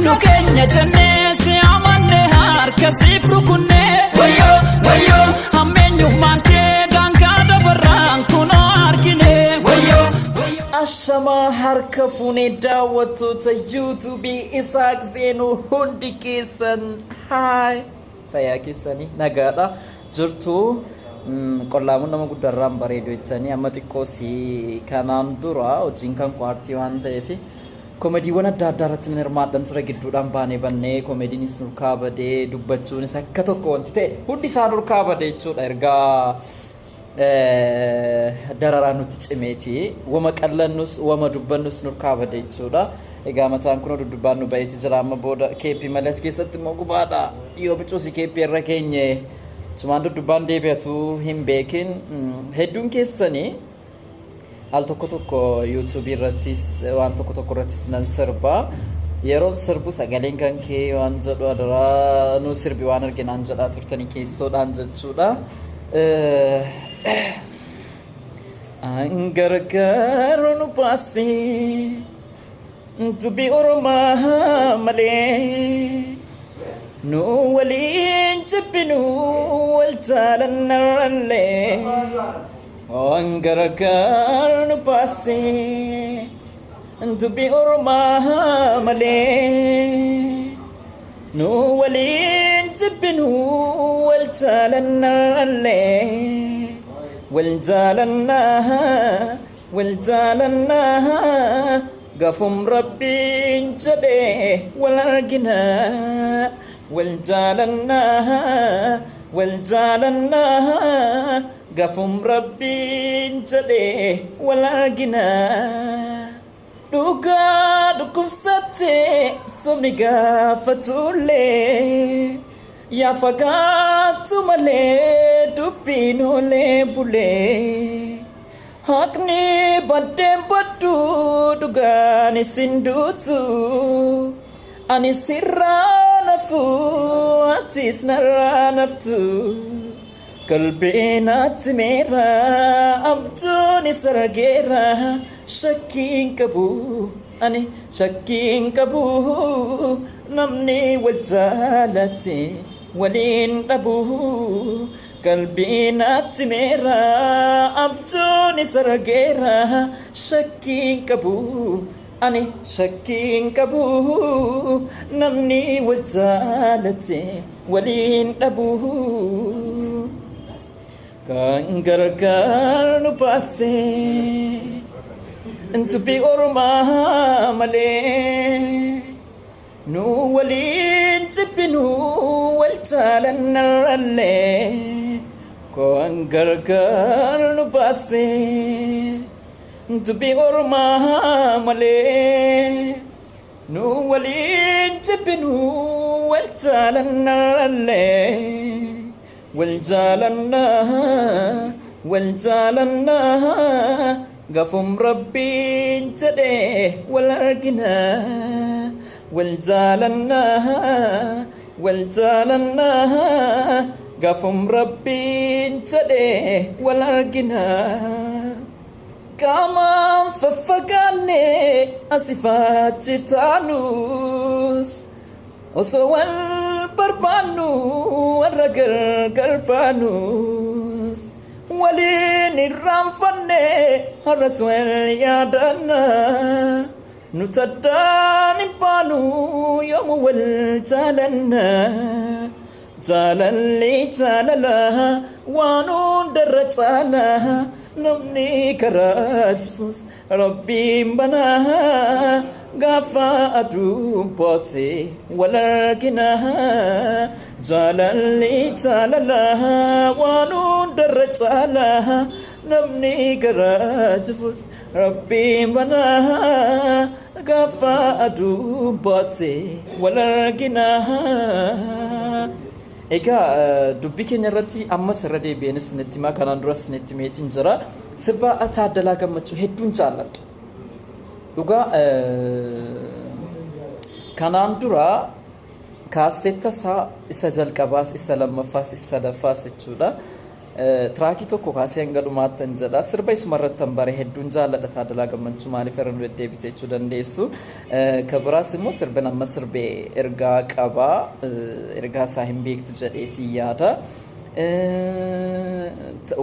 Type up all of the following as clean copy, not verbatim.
Nukenya jenne si amanne harka sifru kunne wayo wayo amenyu manke ganga dabarran kuno argine wayo ashama harka fune dawatu ta YouTube Isaaq Zeenuu hundi keessan hi fayakisani nagada jirtu qollaamuun nama guddarraan bareedu jettanii amma xiqqoo si kanaan dura hojiin kan kwaartii waan ta'eef koomediiwwan adda addaa irratti hirmaadhan ture gidduudhaan baanee bannee koomediinis nurkaa badee dubbachuunis akka tokko wanti ta'e hundi isaa nurkaa badee jechuudha ergaa dararaa nutti cimeeti wama qallannus wama dubbannus nurkaa badee jechuudha egaa mataan kun dubbaan nu bayeeti jira amma booda keepii malees keessatti immoo gubaadha yoo bicuusi keepii irra keenye Cumaan dubbaan deebi'atu hin beekin hedduun keessanii al tokko YouTube irrattis waan tokko irrattis nan sirba yeroo sirbu sagaleen kan kee waan jedhu adara nu sirbi waan arginaan jedhaa turtanii keessoodhaan jechuudha angargaaru nu baasi dubbii oromaa malee nu waliin jibbinu wal jaalannarallee angargaaru nu baasi dubbii oromaa malee nu waliin jibbinu wal jaalannarallee wal jaalannaa gafum rabbiin jedhee wal arginaa wal jaalannaa gafum rabbiin jedhee wal arginaa dhugaa dhukkubsattee sobni gaafatullee yaa fagaattu malee dubbiin olee bulee haqni baddeen baddu dhugaan isin duutu ani sirraa nafu atis narraa naftu qalbiin ati meera abjuun isa argeera shakkiin qabu ani shakkiin qabu namni wal jaalate waliin dhabu qalbiin ati meera abjuun isa argeera shakkiin qabu ani shakkiin qabu namni wal jaalate waliin dhabu kan gargaar nu baase dubbii oromaa malee nu waliin jibbinu wal jaalannarallee kan gargaar nu baase dubbii oromaa malee nu waliin jibbinu wal jaalannarallee wal jaalannaa gafum rabbiin jedhee wal arginaa wal jaalannaa gafum rabbiin jedhee wal arginaa Kamaan faffagaannee asifaatti taanus osoo wal barbaannu warra gargar baanus waliin irraanfannee har'as wal yaadanna nuti addaan hin baanu yoomuu wal jaalanna jaalalli jaalala waan hundarra caala namni karaa jifus rabbiin banaa gaafa aduun boote wal arginaa jaalalli jaalala waan hundarra caala namni karaa jifus rabbiin banaa gaafa aduun boote wal arginaa Egaa dubbii keenya irratti ammas irra deebi'eenis isinitti himaa kanaan duras isinitti himeetiin jira sirba Taaddalaa Gammachuu hedduun jaalladha dhugaa kanaan dura kaaseetta isaa isa jalqabaas isa lammaffaas isa sadaffaas jechuudha tiraakii tokko kaasee hanga dhumaattan jedha sirba isumarrattan bare hedduun jaalladha Taadalaa Gammachuu maaliif irra nu deddeebite jechuu dandeessu ka biraas immoo sirba nama sirbee ergaa qaba ergaa isaa hin beektu jedheetii yaada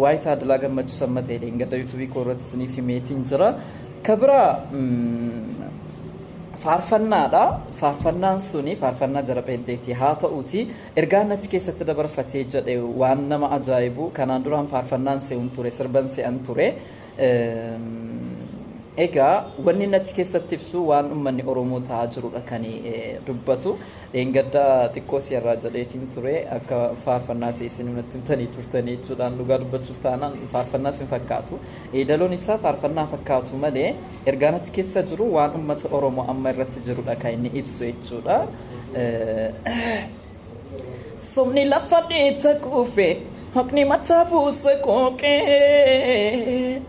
waa'ee Taadalaa Gammachuu sammatee gadda yuutuubii koorratti isiniif himeetiin jira ka biraa faarfannaadha faarfannaan suni faarfannaa jara penteetti haa ta'uuti ergaan achi keessatti dabarfatee jedhe waan nama ajaa'ibu kanaan duraan faarfannaan se'uun ture sirban se'an ture egaa wanni achi keessatti ibsu waan uummanni Oromoo ta'aa jirudha kan dubbatu gadda xiqqoo siyarraa jedheetiin ture akka faarfannaa isin natti himtanii turtanii jechuudhaan dhugaa dubbachuuf taanaan faarfannaa sin fakkaatu daloon isaa faarfannaa fakkaatu malee ergaan achi keessa jiru waan uummata Oromoo amma irratti jirudha kan inni ibsu jechuudha somni lafa dheeta kuufe haqni mataa buusa qooqee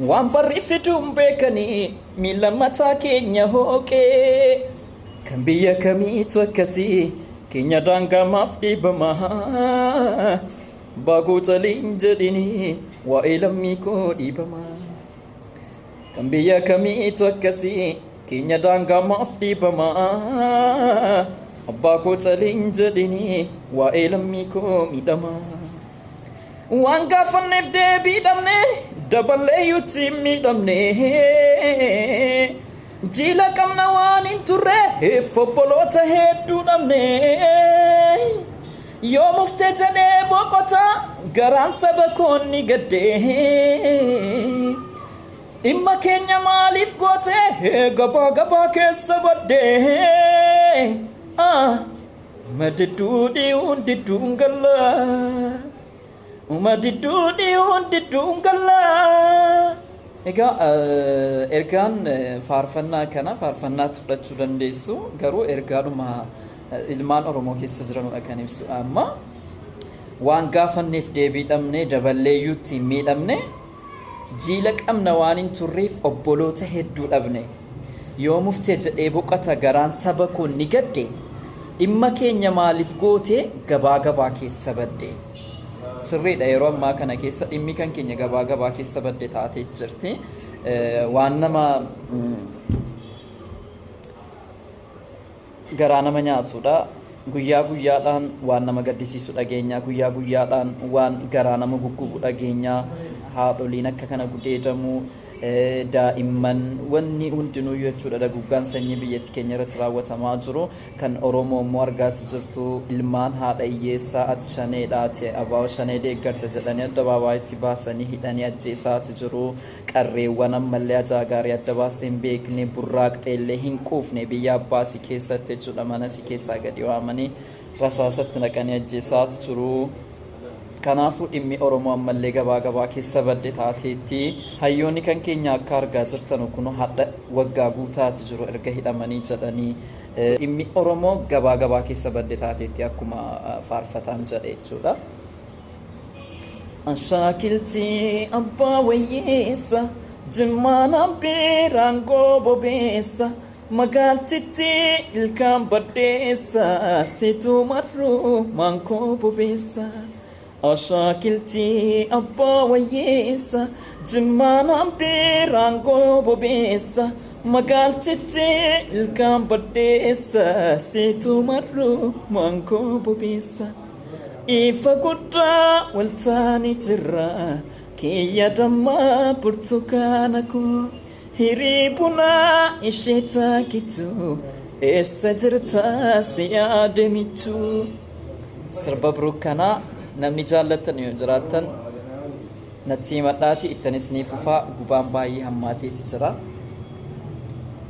waan barri fiduun beekanii miila mataa keenya hooqee kan biyya kamiitu akkasii keenya daangamaaf dhiibamaa baaguu caliin jedhini waa'ee lammii koo dhiibamaa kan biyya kamiitu akkasii keenya daangamaaf dhiibamaa abbaa koo caliin jedhini waa'ee lammii koo miidhamaa waan gaafanneef deebii dhabne dabalee yuutti miidhamne jiila qabna waan hin turre obboloota hedduu dhabne yoo muftee jedhee boqota garaan saba koonni gadde dhimma keenya maaliif goote gabaa gabaa keessa badde madidduu dhiiwuun didduun gallaa didduun gallaa egaa ergaan faarfannaa kana faarfannaatti fudhachuu dandeessu garuu ergaadhuma ilmaan Oromoo keessa jiranudha kan ibsu amma waan gaafanneef deebii dhabne daballee yuutti miidhamne jiila qabna waan hin turreef obboloota hedduu dhabne yoo muftee jedhee boqota garaan saba kun ni gadde dhimma keenya maaliif goote gabaa gabaa keessa badde sirriidha yeroo ammaa kana keessa dhimmi kan keenya gabaa gabaa keessa badde taatee jirti waan nama garaa nama nyaatudha guyyaa guyyaadhaan waan nama gaddisiisu dhageenya guyyaa guyyaadhaan waan garaa nama guggubu dhageenya haadholiin akka kana gudeedamu daa'imman wanni hundinuu jechuudha daguggaan sanyii biyyatti keenya irratti raawwatamaa jiru kan Oromoo immoo argaati jirtu ilmaan haadha hiyyeessaa ati shaneedhaati abaa shanee deeggarta jedhanii addabaabaatti baasanii hidhanii ajjeesaati jiru qarreewwan ammallee ajaagaarii adda baastee hin beekne burraaqxeellee hin quufne biyya abbaasii keessatti jechuudha manasii keessaa gadi waamanii rasaasatti naqanii ajjeesaati jiru kanaafuu dhimmi Oromoo ammallee gabaa gabaa keessa badde taateetti hayyoonni kan keenya akka argaa jirtan kun hadda waggaa guutaati jiru erga hidhamanii jedhanii dhimmi Oromoo gabaa gabaa keessa badde taateetti akkuma faarfataan jedhe jechuudha Ashaakilti abbaa wayyeessa jimmaana beeraan goobobeessa magaaltitti ilkaan baddeessa situu marruu maankoo bobeessa Ashaakilti abbaa wayyeessa jimmaana beeraan goobobeessa magaaltitti ilkaan baddeessa situu marruu maankoo bobeessa ifa guddaa waltaanii jirra kiyya dammaa burtukaana koo hiriibunaa ishee taakitu eessa jirtaa si yaadamichu sirba burukkanaa namni jaallatan yoo jiraattan natti himadhaati ittanis ni fufaa gubaan baay'ee hammaateeti jira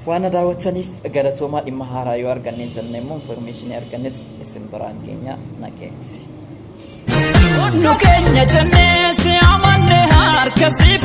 waan daawwataniif galatoomaa dhimma haaraa yoo arganne jennee immoo information argannes isin biraan keenya nageetti nu keenya jennee si amanne harka siif